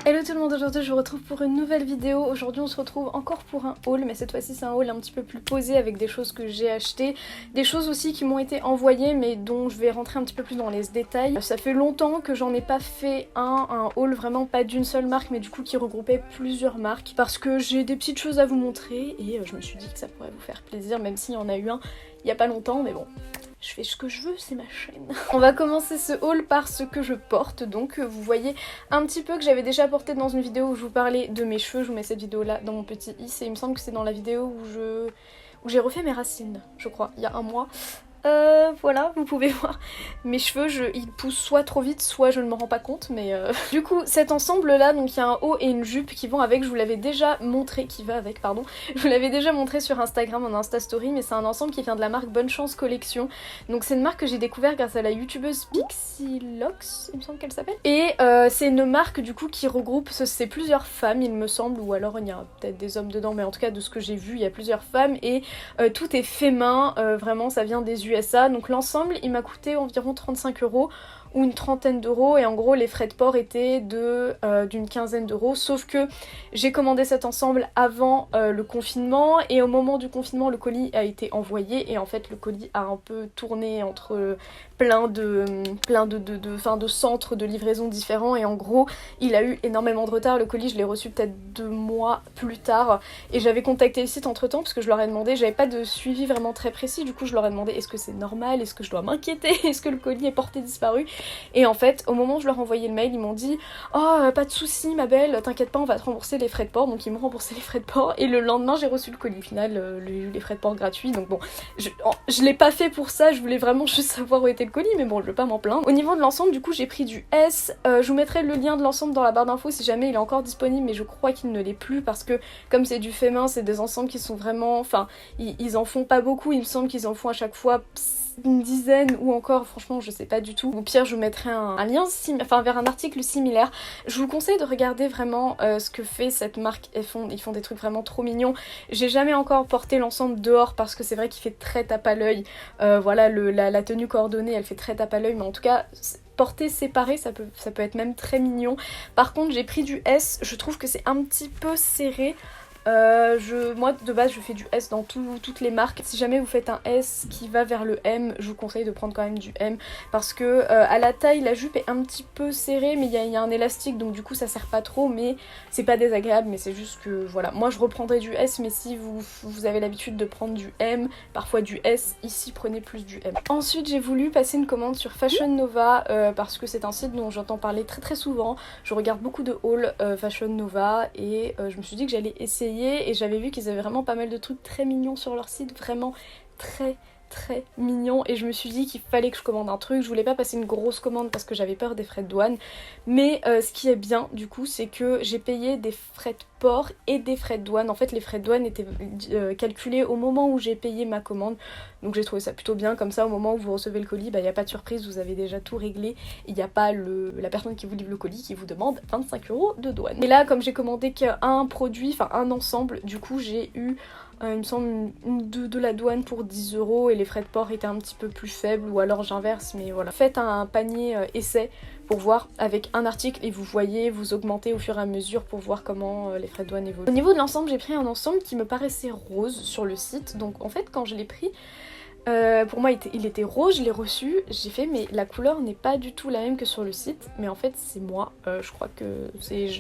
Hello tout le monde, aujourd'hui je vous retrouve pour une nouvelle vidéo. Aujourd'hui on se retrouve encore pour un haul, mais cette fois-ci c'est un haul un petit peu plus posé avec des choses que j'ai achetées, des choses aussi qui m'ont été envoyées mais dont je vais rentrer un petit peu plus dans les détails. Ça fait longtemps que j'en ai pas fait un haul vraiment pas d'une seule marque mais du coup qui regroupait plusieurs marques parce que j'ai des petites choses à vous montrer et je me suis dit que ça pourrait vous faire plaisir même s'il y en a eu un il y a pas longtemps, mais bon. Je fais ce que je veux, c'est ma chaîne. On va commencer ce haul par ce que je porte. Donc vous voyez un petit peu que j'avais déjà porté dans une vidéo où je vous parlais de mes cheveux. Je vous mets cette vidéo là dans mon petit i. Et il me semble que c'est dans la vidéo où j'ai refait mes racines, je crois, il y a un mois. Voilà, vous pouvez voir mes cheveux, ils poussent soit trop vite, soit je ne m'en rends pas compte, mais Du coup, cet ensemble là, donc il y a un haut et une jupe qui vont avec, je vous l'avais déjà montré, je vous l'avais déjà montré sur Instagram en Insta Story, mais c'est un ensemble qui vient de la marque Bonne Chance Collection. Donc c'est une marque que j'ai découvert grâce à la youtubeuse Pixilox, il me semble qu'elle s'appelle. Et c'est une marque du coup qui regroupe, c'est plusieurs femmes il me semble, ou alors il y a peut-être des hommes dedans, mais en tout cas de ce que j'ai vu, il y a plusieurs femmes et tout est fait main, vraiment ça vient des USA. Donc l'ensemble il m'a coûté environ 35 € ou une trentaine d'euros et en gros les frais de port étaient d'une quinzaine d'euros, sauf que j'ai commandé cet ensemble avant le confinement et au moment du confinement le colis a été envoyé et en fait le colis a un peu tourné entre plein de centres de livraison différents et en gros il a eu énormément de retard. Le colis je l'ai reçu peut-être 2 mois plus tard et j'avais contacté le site entre temps parce que je leur ai demandé, j'avais pas de suivi vraiment très précis, du coup je leur ai demandé est-ce que c'est normal, est-ce que je dois m'inquiéter, est-ce que le colis est porté disparu. Et en fait, au moment où je leur ai envoyé le mail, ils m'ont dit « Oh, pas de soucis ma belle, t'inquiète pas, on va te rembourser les frais de port. » Donc ils m'ont remboursé les frais de port et le lendemain j'ai reçu le colis. Au final, les frais de port gratuits. Donc bon, je l'ai pas fait pour ça, je voulais vraiment juste savoir où était le colis, mais bon, je vais pas m'en plaindre. Au niveau de l'ensemble, du coup, j'ai pris du S. Je vous mettrai le lien de l'ensemble dans la barre d'infos si jamais il est encore disponible, mais je crois qu'il ne l'est plus parce que comme c'est du fait main, c'est des ensembles qui sont vraiment... Enfin, ils en font pas beaucoup, il me semble qu'ils en font à chaque fois une dizaine ou encore, franchement je sais pas du tout. Au pire je vous mettrai un lien vers un article similaire. Je vous conseille de regarder vraiment ce que fait cette marque. Ils font des trucs vraiment trop mignons. J'ai jamais encore porté l'ensemble dehors parce que c'est vrai qu'il fait très tape à l'œil. Voilà, la tenue coordonnée elle fait très tape à l'œil, mais en tout cas porter séparé ça peut être même très mignon. Par contre j'ai pris du S, je trouve que c'est un petit peu serré. Moi de base je fais du S dans toutes les marques. Si jamais vous faites un S qui va vers le M, je vous conseille de prendre quand même du M parce que à la taille la jupe est un petit peu serrée mais il y a un élastique donc du coup ça sert pas trop, mais c'est pas désagréable, mais c'est juste que voilà, moi je reprendrai du S, mais si vous avez l'habitude de prendre du M, parfois du S, ici prenez plus du M. Ensuite j'ai voulu passer une commande sur Fashion Nova parce que c'est un site dont j'entends parler très souvent. Je regarde beaucoup de hauls Fashion Nova et je me suis dit que j'allais essayer et j'avais vu qu'ils avaient vraiment pas mal de trucs très mignons sur leur site, vraiment très mignon, et je me suis dit qu'il fallait que je commande un truc. Je voulais pas passer une grosse commande parce que j'avais peur des frais de douane, mais ce qui est bien du coup c'est que j'ai payé des frais de port et des frais de douane. En fait les frais de douane étaient calculés au moment où j'ai payé ma commande, donc j'ai trouvé ça plutôt bien. Comme ça au moment où vous recevez le colis, il n'y a pas de surprise, vous avez déjà tout réglé, il n'y a pas la personne qui vous livre le colis qui vous demande 25 € de douane. Et là comme j'ai commandé qu'un produit, enfin un ensemble, du coup j'ai eu il me semble de la douane pour 10 € et les frais de port étaient un petit peu plus faibles, ou alors j'inverse, mais voilà. Faites un panier essai pour voir avec un article et vous voyez, vous augmentez au fur et à mesure pour voir comment les frais de douane évoluent. Au niveau de l'ensemble, j'ai pris un ensemble qui me paraissait rose sur le site, donc en fait quand je l'ai pris, pour moi il était rose, je l'ai reçu, j'ai fait mais la couleur n'est pas du tout la même que sur le site, mais en fait c'est moi, je crois que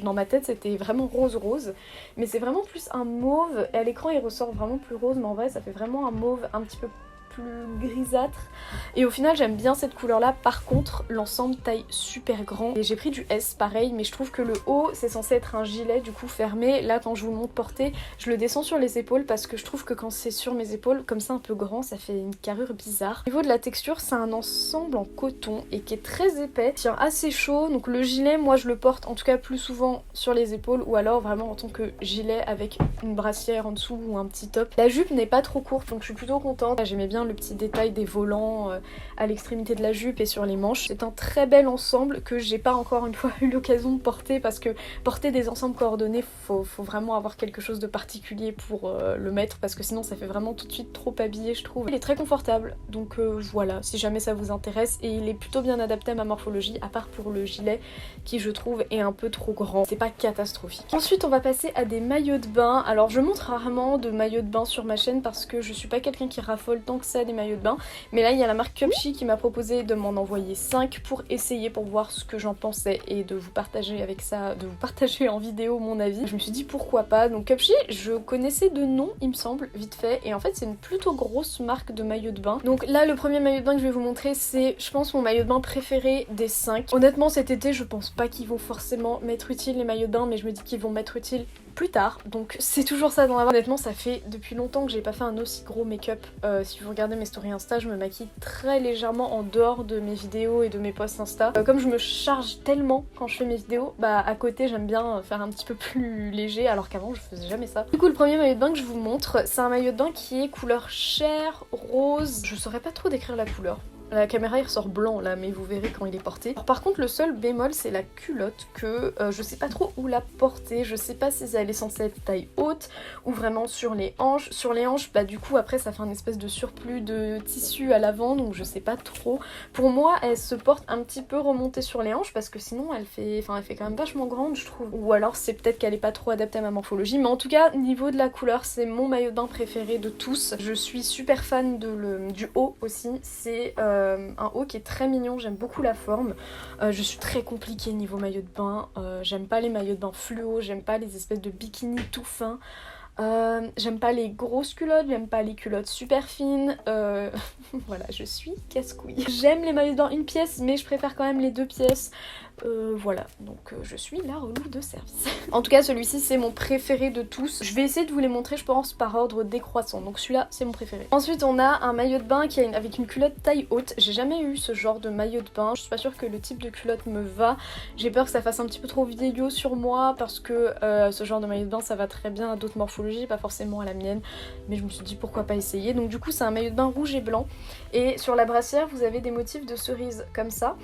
dans ma tête c'était vraiment rose, mais c'est vraiment plus un mauve, et à l'écran il ressort vraiment plus rose, mais en vrai ça fait vraiment un mauve un petit peu plus grisâtre, et au final j'aime bien cette couleur là. Par contre l'ensemble taille super grand et j'ai pris du S pareil, mais je trouve que le haut c'est censé être un gilet du coup fermé. Là quand je vous le montre porté, je le descends sur les épaules parce que je trouve que quand c'est sur mes épaules comme ça un peu grand, ça fait une carrure bizarre. Au niveau de la texture, c'est un ensemble en coton et qui est très épais, tient assez chaud, donc le gilet moi je le porte en tout cas plus souvent sur les épaules ou alors vraiment en tant que gilet avec une brassière en dessous ou un petit top. La jupe n'est pas trop courte donc je suis plutôt contente. J'aimais bien le petit détail des volants à l'extrémité de la jupe et sur les manches. C'est un très bel ensemble que j'ai pas encore une fois eu l'occasion de porter, parce que porter des ensembles coordonnés, faut vraiment avoir quelque chose de particulier pour le mettre, parce que sinon ça fait vraiment tout de suite trop habillé, je trouve. Il est très confortable, donc voilà, si jamais ça vous intéresse, et il est plutôt bien adapté à ma morphologie, à part pour le gilet qui je trouve est un peu trop grand. C'est pas catastrophique. Ensuite on va passer à des maillots de bain. Alors je montre rarement de maillots de bain sur ma chaîne parce que je suis pas quelqu'un qui raffole tant que ça des maillots de bain, mais là il y a la marque Cupshe qui m'a proposé de m'en envoyer 5 pour essayer, pour voir ce que j'en pensais et de vous partager avec ça, de vous partager en vidéo mon avis. Je me suis dit pourquoi pas. Donc Cupshe, je connaissais de nom il me semble, vite fait, et en fait c'est une plutôt grosse marque de maillot de bain. Donc là le premier maillot de bain que je vais vous montrer, c'est je pense mon maillot de bain préféré des 5. Honnêtement cet été je pense pas qu'ils vont forcément m'être utiles les maillots de bain, mais je me dis qu'ils vont m'être utiles plus tard, donc c'est toujours ça dans la. Honnêtement ça fait depuis longtemps que j'ai pas fait un aussi gros make-up. Si vous regardez mes stories Insta, je me maquille très légèrement en dehors de mes vidéos et de mes posts Insta. Comme je me charge tellement quand je fais mes vidéos, bah à côté j'aime bien faire un petit peu plus léger, alors qu'avant je faisais jamais ça. Du coup le premier maillot de bain que je vous montre, c'est un maillot de bain qui est couleur chair, rose, je saurais pas trop décrire la couleur. La caméra il ressort blanc là, mais vous verrez quand il est porté. Alors, par contre le seul bémol c'est la culotte que je sais pas trop où la porter. Je sais pas si elle est censée être taille haute ou vraiment sur les hanches. Sur les hanches bah du coup après ça fait un espèce de surplus de tissu à l'avant, donc je sais pas trop. Pour moi elle se porte un petit peu remontée sur les hanches parce que sinon elle fait quand même vachement grande je trouve. Ou alors c'est peut-être qu'elle est pas trop adaptée à ma morphologie, mais en tout cas niveau de la couleur c'est mon maillot de bain préféré de tous. Je suis super fan du haut aussi, c'est un haut qui est très mignon, j'aime beaucoup la forme. Je suis très compliquée niveau maillot de bain, j'aime pas les maillots de bain fluo, j'aime pas les espèces de bikinis tout fins. J'aime pas les grosses culottes, j'aime pas les culottes super fines, voilà je suis casse-couille. J'aime les maillots de bain une pièce mais je préfère quand même les 2 pièces. Voilà, donc je suis la relou de service. En tout cas celui-ci c'est mon préféré de tous. Je vais essayer de vous les montrer je pense par ordre décroissant, donc celui-là c'est mon préféré. Ensuite on a un maillot de bain qui avec une culotte taille haute. J'ai jamais eu ce genre de maillot de bain, je suis pas sûre que le type de culotte me va. J'ai peur que ça fasse un petit peu trop vieillot sur moi parce que ce genre de maillot de bain ça va très bien à d'autres morphologies, pas forcément à la mienne, mais je me suis dit pourquoi pas essayer. Donc du coup c'est un maillot de bain rouge et blanc, et sur la brassière vous avez des motifs de cerise comme ça,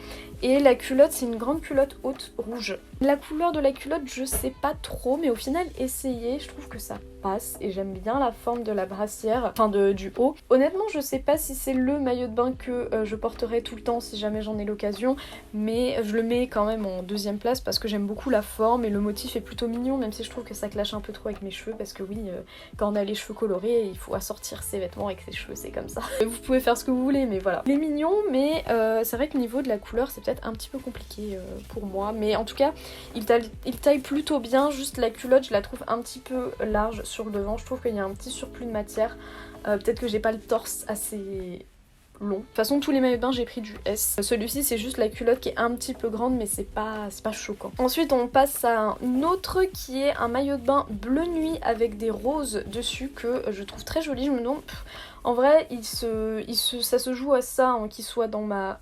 et la culotte c'est une grande culotte haute rouge. La couleur de la culotte je sais pas trop, mais au final essayer je trouve que ça passe et j'aime bien la forme de la brassière, enfin du haut. Honnêtement je sais pas si c'est le maillot de bain que je porterai tout le temps si jamais j'en ai l'occasion, mais je le mets quand même en 2e place parce que j'aime beaucoup la forme et le motif est plutôt mignon, même si je trouve que ça clash un peu trop avec mes cheveux parce que oui quand on a les cheveux colorés il faut assortir ses vêtements avec ses cheveux, c'est comme ça. Vous pouvez faire ce que vous voulez mais voilà. Il est mignon mais c'est vrai que niveau de la couleur c'est peut-être un petit peu compliqué pour moi, mais en tout cas il taille plutôt bien. Juste la culotte je la trouve un petit peu large sur le devant, je trouve qu'il y a un petit surplus de matière, peut-être que j'ai pas le torse assez long. De toute façon tous les maillots de bain j'ai pris du S. Celui-ci c'est juste la culotte qui est un petit peu grande mais c'est pas choquant. Ensuite on passe à un autre qui est un maillot de bain bleu nuit avec des roses dessus que je trouve très joli. Je me demande, en vrai ça se joue à ça hein, qu'il soit dans ma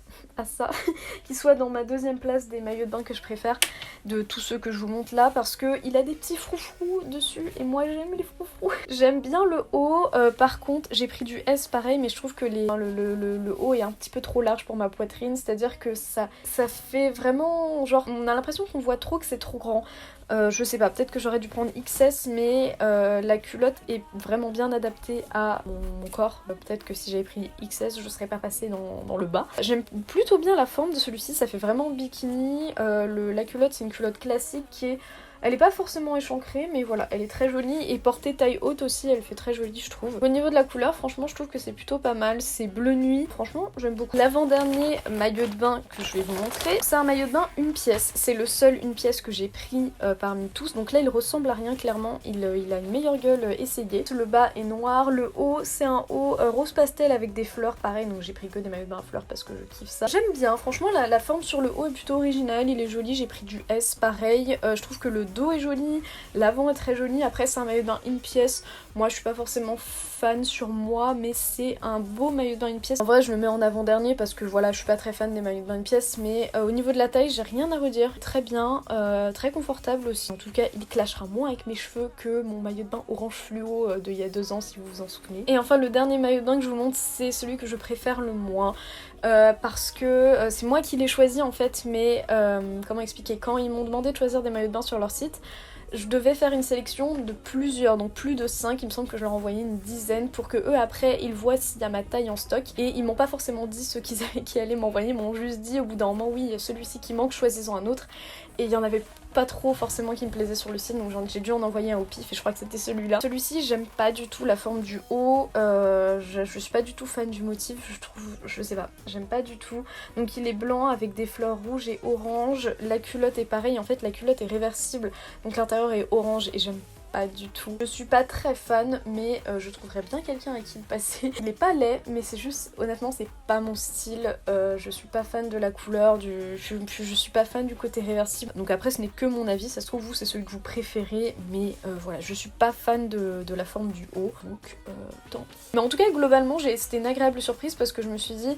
qu'il soit dans ma 2e place des maillots de bain que je préfère de tous ceux que je vous montre là, parce que il a des petits froufrous dessus et moi j'aime les froufrous. J'aime bien le haut, par contre j'ai pris du S pareil, mais je trouve que le haut est un petit peu trop large pour ma poitrine, c'est à dire que ça fait vraiment genre on a l'impression qu'on voit trop, que c'est trop grand. Je sais pas, peut-être que j'aurais dû prendre XS, mais la culotte est vraiment bien adaptée à mon corps. Peut-être que si j'avais pris XS, je serais pas passée dans le bas. J'aime plutôt bien la forme de celui-ci, ça fait vraiment bikini. La culotte, c'est une culotte classique qui est... Elle est pas forcément échancrée, mais voilà, elle est très jolie, et portée taille haute aussi, elle fait très jolie je trouve. Au niveau de la couleur, franchement je trouve que c'est plutôt pas mal, c'est bleu nuit, franchement j'aime beaucoup. L'avant-dernier maillot de bain que je vais vous montrer, c'est un maillot de bain une pièce, c'est le seul une pièce que j'ai pris parmi tous, donc là il ressemble à rien clairement, il a une meilleure gueule essayée. Le bas est noir, le haut c'est un haut rose pastel avec des fleurs, pareil, donc j'ai pris que des maillots de bain à fleurs parce que je kiffe ça. J'aime bien, franchement la forme sur le haut est plutôt originale, il est joli, j'ai pris du S pareil, je trouve que le dos est joli, l'avant est très joli. Après c'est un maillot de bain une pièce, moi je suis pas forcément fan sur moi, mais c'est un beau maillot de bain une pièce. En vrai je le mets en avant dernier parce que voilà, je suis pas très fan des maillots de bain une pièce, mais au niveau de la taille j'ai rien à redire, très bien, très confortable aussi. En tout cas il clashera moins avec mes cheveux que mon maillot de bain orange fluo d'il y a 2 ans si vous vous en souvenez. Et enfin le dernier maillot de bain que je vous montre, c'est celui que je préfère le moins. Parce que c'est moi qui l'ai choisi en fait, mais comment expliquer, quand ils m'ont demandé de choisir des maillots de bain sur leur site, je devais faire une sélection de plusieurs, donc plus de 5, il me semble que je leur envoyais une dizaine pour que eux après ils voient s'il y a ma taille en stock, et ils m'ont pas forcément dit ceux qui allaient m'envoyer, ils m'ont juste dit au bout d'un moment oui celui-ci qui manque, choisissez-en un autre, et il y en avait pas trop forcément qui me plaisait sur le site, donc j'ai dû en envoyer un au pif et je crois que c'était celui-là. Celui-ci j'aime pas du tout la forme du haut, je suis pas du tout fan du motif, je trouve, je sais pas, j'aime pas du tout. Donc il est blanc avec des fleurs rouges et orange, la culotte est pareille, en fait la culotte est réversible, donc l'intérieur est orange et j'aime pas du tout. Je suis pas très fan, mais je trouverais bien quelqu'un à qui le passer. Il est pas laid, mais c'est juste, honnêtement c'est pas mon style, je suis pas fan de la couleur, je suis pas fan du côté réversible. Donc après ce n'est que mon avis, ça se trouve vous c'est celui que vous préférez, mais voilà, je suis pas fan de la forme du haut, donc tant pis. Mais en tout cas globalement c'était une agréable surprise parce que je me suis dit,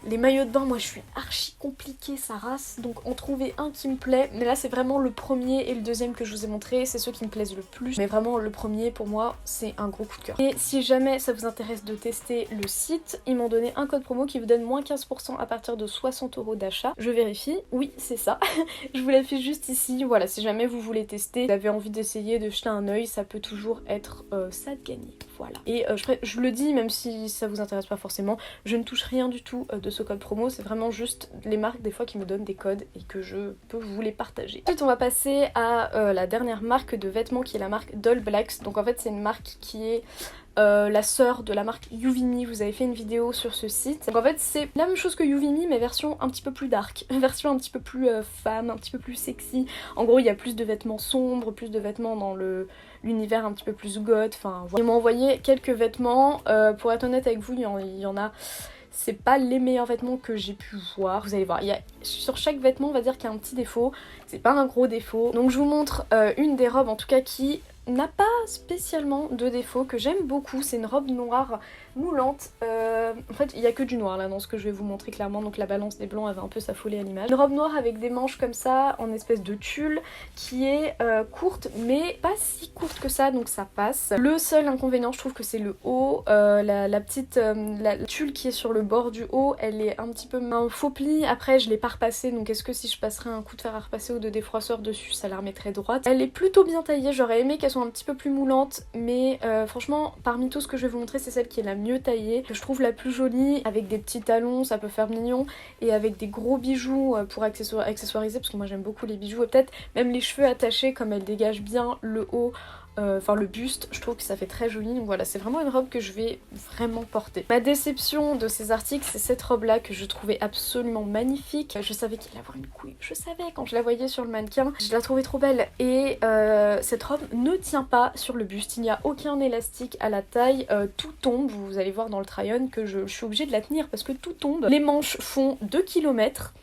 les maillots de bain, moi je suis archi compliquée sa race, donc en trouver un qui me plaît, mais là c'est vraiment le premier et le deuxième que je vous ai montré, c'est ceux qui me plaisent le plus, mais vraiment le premier pour moi c'est un gros coup de cœur. Et si jamais ça vous intéresse de tester le site, ils m'ont donné un code promo qui vous donne moins 15% à partir de 60 € d'achat. Je vérifie, oui c'est ça, je vous l'affiche juste ici, voilà, si jamais vous voulez tester, vous avez envie d'essayer, de jeter un oeil, ça peut toujours être ça de gagner, voilà. Et je le dis, même si ça vous intéresse pas forcément, je ne touche rien du tout de ce code promo, c'est vraiment juste les marques des fois qui me donnent des codes et que je peux vous les partager. Ensuite on va passer à la dernière marque de vêtements qui est la marque Doll Blacks. Donc en fait c'est une marque qui est la sœur de la marque Yuvimi, vous avez fait une vidéo sur ce site. Donc en fait c'est la même chose que Yuvimi mais version un petit peu plus dark, version un petit peu plus femme, un petit peu plus sexy. En gros il y a plus de vêtements sombres, plus de vêtements dans l'univers un petit peu plus goth, enfin voilà. Ils m'ont envoyé quelques vêtements, pour être honnête avec vous il y en a... C'est pas les meilleurs vêtements que j'ai pu voir, vous allez voir, sur chaque vêtement on va dire qu'il y a un petit défaut, c'est pas un gros défaut. Donc je vous montre une des robes en tout cas qui n'a pas spécialement de défaut, que j'aime beaucoup, c'est une robe noire moulante, en fait il y a que du noir là dans ce que je vais vous montrer clairement, donc la balance des blancs avait un peu s'affoler à l'image. Une robe noire avec des manches comme ça en espèce de tulle qui est courte mais pas si courte que ça, donc ça passe. Le seul inconvénient je trouve que c'est le haut, la petite la tulle qui est sur le bord du haut elle est un petit peu un faux pli, après je l'ai pas repassée, donc est-ce que si je passerais un coup de fer à repasser ou de défroisseur dessus ça la remettrait droite. Elle est plutôt bien taillée, j'aurais aimé qu'elle soit un petit peu plus moulante, mais franchement parmi tout ce que je vais vous montrer c'est celle qui est la mieux taillée, que je trouve la plus jolie, avec des petits talons, ça peut faire mignon, et avec des gros bijoux pour accessoiriser, parce que moi j'aime beaucoup les bijoux, et peut-être même les cheveux attachés comme elle dégage bien le haut, enfin le buste, je trouve que ça fait très joli, donc voilà, c'est vraiment une robe que je vais vraiment porter. Ma déception de ces articles, c'est cette robe là que je trouvais absolument magnifique. Je savais qu'il allait avoir une couille, je savais quand je la voyais sur le mannequin, je la trouvais trop belle, et cette robe ne tient pas sur le buste, il n'y a aucun élastique à la taille, tout tombe, vous allez voir dans le try-on que je suis obligée de la tenir parce que tout tombe. Les manches font 2 km.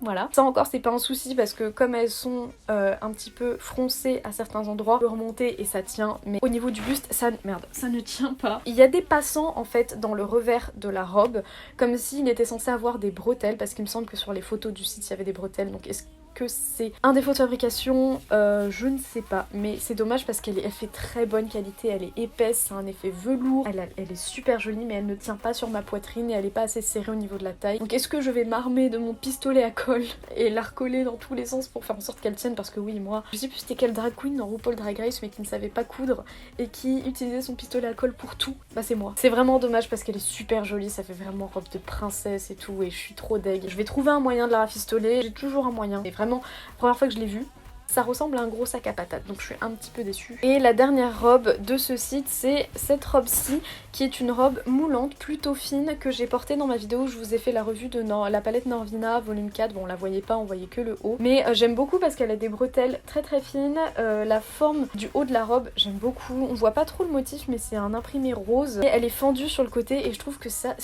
Voilà. Ça encore c'est pas un souci parce que comme elles sont un petit peu froncées à certains endroits, on peut remonter et ça tient, mais au niveau du buste ça ne tient pas. Il y a des passants en fait dans le revers de la robe, comme s'il était censé avoir des bretelles, parce qu'il me semble que sur les photos du site il y avait des bretelles, donc est-ce que c'est un défaut de fabrication, je ne sais pas, mais c'est dommage parce qu'elle fait très bonne qualité, elle est épaisse, c'est un effet velours, elle est super jolie, mais elle ne tient pas sur ma poitrine et elle est pas assez serrée au niveau de la taille. Donc est-ce que je vais m'armer de mon pistolet à colle et la recoller dans tous les sens pour faire en sorte qu'elle tienne, parce que oui, moi je sais plus c'était quelle drag queen dans RuPaul Drag Race mais qui ne savait pas coudre et qui utilisait son pistolet à colle pour tout, bah c'est moi. C'est vraiment dommage parce qu'elle est super jolie, ça fait vraiment robe de princesse et tout, et je suis trop deg. Je vais trouver un moyen de la rafistoler, j'ai toujours un moyen, et vraiment, la première fois que je l'ai vue, ça ressemble à un gros sac à patates, donc je suis un petit peu déçue. Et la dernière robe de ce site, c'est cette robe-ci, qui est une robe moulante, plutôt fine, que j'ai portée dans ma vidéo où je vous ai fait la revue de la palette Norvina volume 4, bon on la voyait pas, on voyait que le haut. Mais j'aime beaucoup parce qu'elle a des bretelles très très fines, la forme du haut de la robe, j'aime beaucoup. On voit pas trop le motif mais c'est un imprimé rose, et elle est fendue sur le côté et je trouve que ça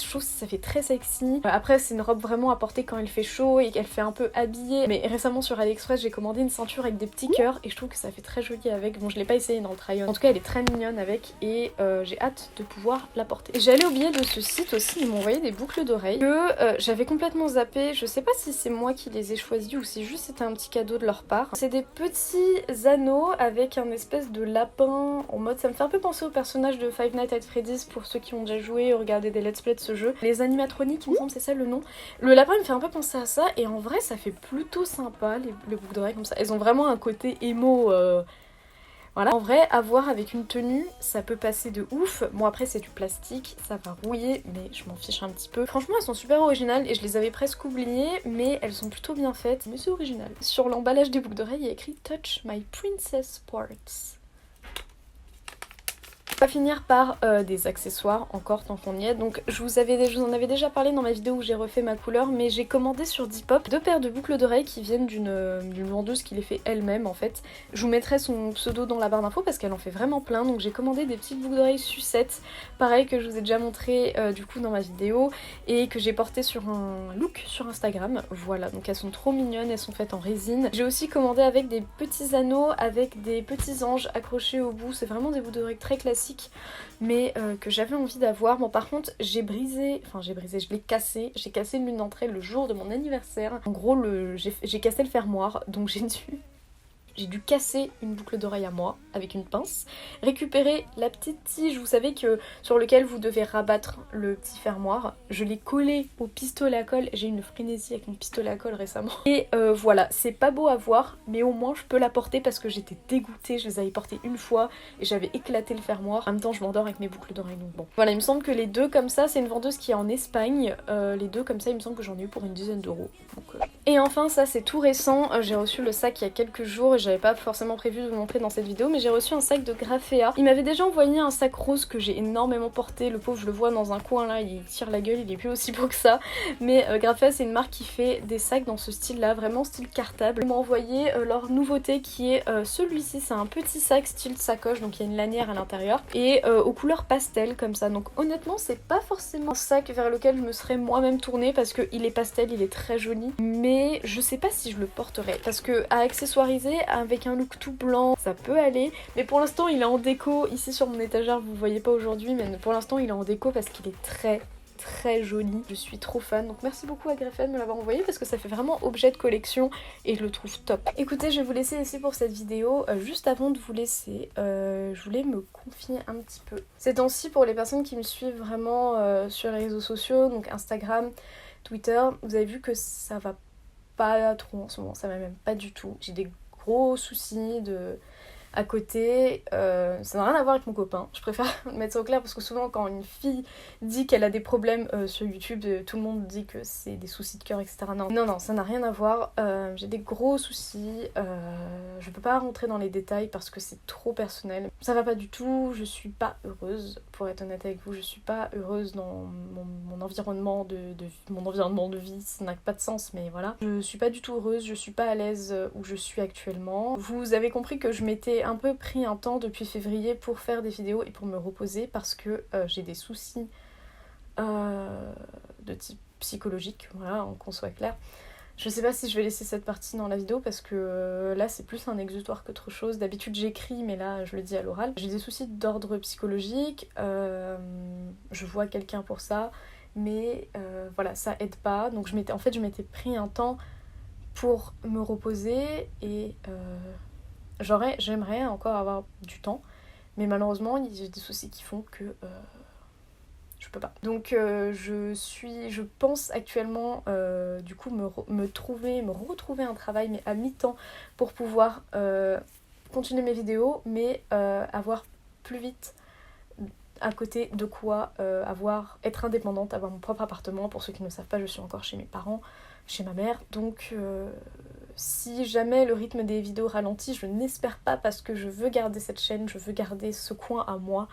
fait très sexy. Après c'est une robe vraiment à porter quand il fait chaud et qu'elle fait un peu habillée, mais récemment sur AliExpress j'ai commandé une ceinture avec mettre des petits cœurs et je trouve que ça fait très joli avec. Bon, je l'ai pas essayé dans le try-on. En tout cas, elle est très mignonne avec et j'ai hâte de pouvoir la porter. Et j'allais oublier de ce site aussi, ils m'ont envoyé des boucles d'oreilles que j'avais complètement zappé. Je sais pas si c'est moi qui les ai choisis ou si juste c'était un petit cadeau de leur part. C'est des petits anneaux avec un espèce de lapin en mode, ça me fait un peu penser au personnage de Five Nights at Freddy's pour ceux qui ont déjà joué ou regardé des let's play de ce jeu. Les animatroniques, il me semble, c'est ça le nom. Le lapin il me fait un peu penser à ça et en vrai ça fait plutôt sympa les boucles d'oreilles comme ça. Elles ont vraiment un côté émo. Voilà. En vrai, à voir avec une tenue, ça peut passer de ouf. Bon après c'est du plastique, ça va rouiller, mais je m'en fiche un petit peu. Franchement elles sont super originales et je les avais presque oubliées, mais elles sont plutôt bien faites, mais c'est original. Sur l'emballage des boucles d'oreilles, il y a écrit Touch My Princess Parts. On va finir par des accessoires encore tant qu'on y est. Donc je vous en avais déjà parlé dans ma vidéo où j'ai refait ma couleur, mais j'ai commandé sur Depop 2 paires de boucles d'oreilles qui viennent d'une vendeuse qui les fait elle-même en fait. Je vous mettrai son pseudo dans la barre d'infos parce qu'elle en fait vraiment plein. Donc j'ai commandé des petites boucles d'oreilles sucettes, pareil que je vous ai déjà montré du coup dans ma vidéo et que j'ai porté sur un look sur Instagram. Voilà, donc elles sont trop mignonnes, elles sont faites en résine. J'ai aussi commandé avec des petits anneaux avec des petits anges accrochés au bout. C'est vraiment des boucles d'oreilles très classiques mais que j'avais envie d'avoir. Bon par contre je l'ai cassé, j'ai cassé l'une d'entre elles le jour de mon anniversaire. En gros j'ai cassé le fermoir donc j'ai dû casser une boucle d'oreille à moi avec une pince, récupérer la petite tige, vous savez que sur lequel vous devez rabattre le petit fermoir. Je l'ai collé au pistolet à colle, j'ai eu une frénésie avec mon pistolet à colle récemment. Et voilà, c'est pas beau à voir, mais au moins je peux la porter parce que j'étais dégoûtée, je les avais portées une fois et j'avais éclaté le fermoir. En même temps je m'endors avec mes boucles d'oreilles donc bon. Voilà, il me semble que les deux comme ça, c'est une vendeuse qui est en Espagne, les deux comme ça il me semble que j'en ai eu pour une dizaine d'euros. Et enfin ça c'est tout récent, j'ai reçu le sac il y a quelques jours et j'avais pas forcément prévu de vous montrer dans cette vidéo, mais j'ai reçu un sac de Grafea. Il m'avait déjà envoyé un sac rose que j'ai énormément porté, le pauvre je le vois dans un coin là, il tire la gueule, il est plus aussi beau que ça. Mais Grafea c'est une marque qui fait des sacs dans ce style là, vraiment style cartable. Ils m'ont envoyé leur nouveauté qui est celui-ci, c'est un petit sac style sacoche, donc il y a une lanière à l'intérieur et aux couleurs pastel comme ça. Donc honnêtement c'est pas forcément un sac vers lequel je me serais moi-même tournée parce qu'il est pastel, il est très joli, mais je sais pas si je le porterai parce que à accessoiriser avec un look tout blanc ça peut aller, mais pour l'instant il est en déco ici sur mon étagère, vous le voyez pas aujourd'hui mais pour l'instant il est en déco parce qu'il est très joli, je suis trop fan, donc merci beaucoup à Grafea de me l'avoir envoyé parce que ça fait vraiment objet de collection et je le trouve top. Écoutez, je vais vous laisser ici pour cette vidéo. Juste avant de vous laisser, je voulais me confier un petit peu. Ces temps-ci, pour les personnes qui me suivent vraiment sur les réseaux sociaux, donc Instagram, Twitter, vous avez vu que ça va pas trop en ce moment, ça va même pas du tout. J'ai des gros soucis à côté, ça n'a rien à voir avec mon copain, je préfère mettre ça au clair parce que souvent quand une fille dit qu'elle a des problèmes sur YouTube, tout le monde dit que c'est des soucis de cœur, etc. Non, ça n'a rien à voir, j'ai des gros soucis, je peux pas rentrer dans les détails parce que c'est trop personnel. Ça va pas du tout, je suis pas heureuse, pour être honnête avec vous, je suis pas heureuse dans mon environnement mon environnement de vie, ça n'a pas de sens mais voilà. Je suis pas du tout heureuse, je suis pas à l'aise où je suis actuellement. Vous avez compris que je m'étais un peu pris un temps depuis février pour faire des vidéos et pour me reposer parce que j'ai des soucis de type psychologique, voilà, qu'on soit clair. Je sais pas si je vais laisser cette partie dans la vidéo parce que là c'est plus un exutoire qu'autre chose. D'habitude j'écris mais là je le dis à l'oral. J'ai des soucis d'ordre psychologique, je vois quelqu'un pour ça, mais voilà ça aide pas. Donc je m'étais pris un temps pour me reposer et j'aimerais encore avoir du temps, mais malheureusement j'ai des soucis qui font que je peux pas. Donc je pense actuellement du coup me retrouver un travail mais à mi-temps pour pouvoir continuer mes vidéos mais avoir plus vite à côté de quoi être indépendante, avoir mon propre appartement. Pour ceux qui ne savent pas, je suis encore chez mes parents, chez ma mère, donc si jamais le rythme des vidéos ralentit, je n'espère pas parce que je veux garder cette chaîne, je veux garder ce coin à moi.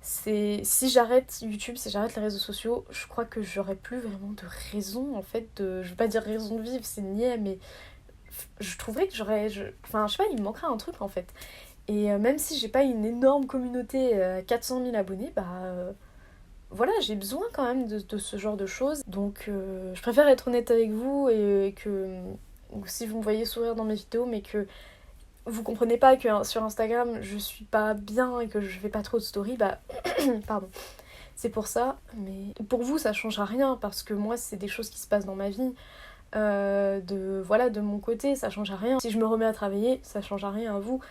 Si j'arrête YouTube, si j'arrête les réseaux sociaux, je crois que j'aurai plus vraiment de raison en fait je veux pas dire raison de vivre, c'est niais, mais je trouverais que enfin je sais pas, il me manquerait un truc en fait. Et même si j'ai pas une énorme communauté, 400 000 abonnés, voilà, j'ai besoin quand même de ce genre de choses. Donc je préfère être honnête avec vous et que si vous me voyez sourire dans mes vidéos, mais que vous comprenez pas que sur Instagram je suis pas bien et que je fais pas trop de story, bah pardon. C'est pour ça, mais pour vous ça changera rien parce que moi c'est des choses qui se passent dans ma vie. De mon côté ça change à rien. Si je me remets à travailler ça change à rien à vous,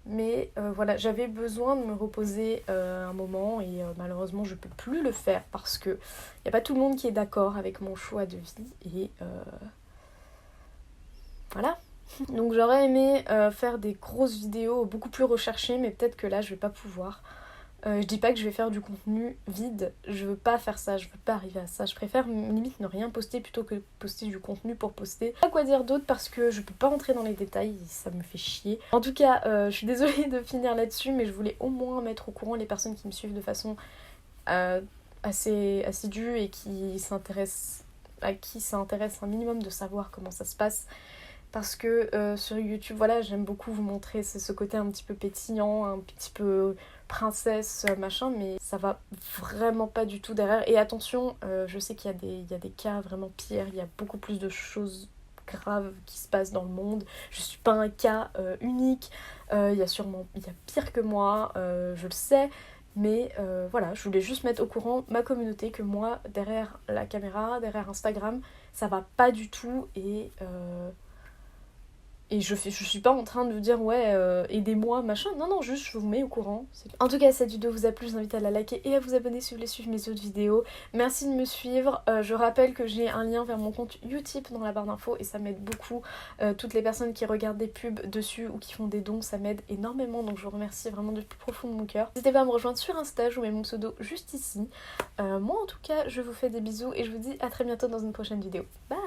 mais voilà, j'avais besoin de me reposer un moment et malheureusement je peux plus le faire parce que y a pas tout le monde qui est d'accord avec mon choix de vie et voilà. Donc j'aurais aimé faire des grosses vidéos beaucoup plus recherchées, mais peut-être que là je vais pas pouvoir. Je dis pas que je vais faire du contenu vide, je veux pas faire ça, je veux pas arriver à ça. Je préfère limite ne rien poster plutôt que poster du contenu pour poster. Pas quoi dire d'autre parce que je peux pas rentrer dans les détails, ça me fait chier. En tout cas, je suis désolée de finir là-dessus, mais je voulais au moins mettre au courant les personnes qui me suivent de façon assez assidue et à qui ça intéresse un minimum de savoir comment ça se passe. Parce que sur YouTube, voilà, j'aime beaucoup vous montrer ce côté un petit peu pétillant, un petit peu princesse, machin, mais ça va vraiment pas du tout derrière. Et attention, je sais qu'il y a des cas vraiment pires, il y a beaucoup plus de choses graves qui se passent dans le monde. Je suis pas un cas unique, il y a pire que moi, je le sais. Mais voilà, je voulais juste mettre au courant ma communauté que moi, derrière la caméra, derrière Instagram, ça va pas du tout et je suis pas en train de vous dire ouais aidez-moi machin, non juste je vous mets au courant. En tout cas cette vidéo vous a plu, je vous invite à la liker et à vous abonner si vous voulez suivre mes autres vidéos. Merci de me suivre, je rappelle que j'ai un lien vers mon compte Utip dans la barre d'infos et ça m'aide beaucoup. Toutes les personnes qui regardent des pubs dessus ou qui font des dons, ça m'aide énormément, donc je vous remercie vraiment du plus profond de mon cœur. N'hésitez pas à me rejoindre sur Insta, je vous mets mon pseudo juste ici. Moi en tout cas je vous fais des bisous et je vous dis à très bientôt dans une prochaine vidéo. Bye.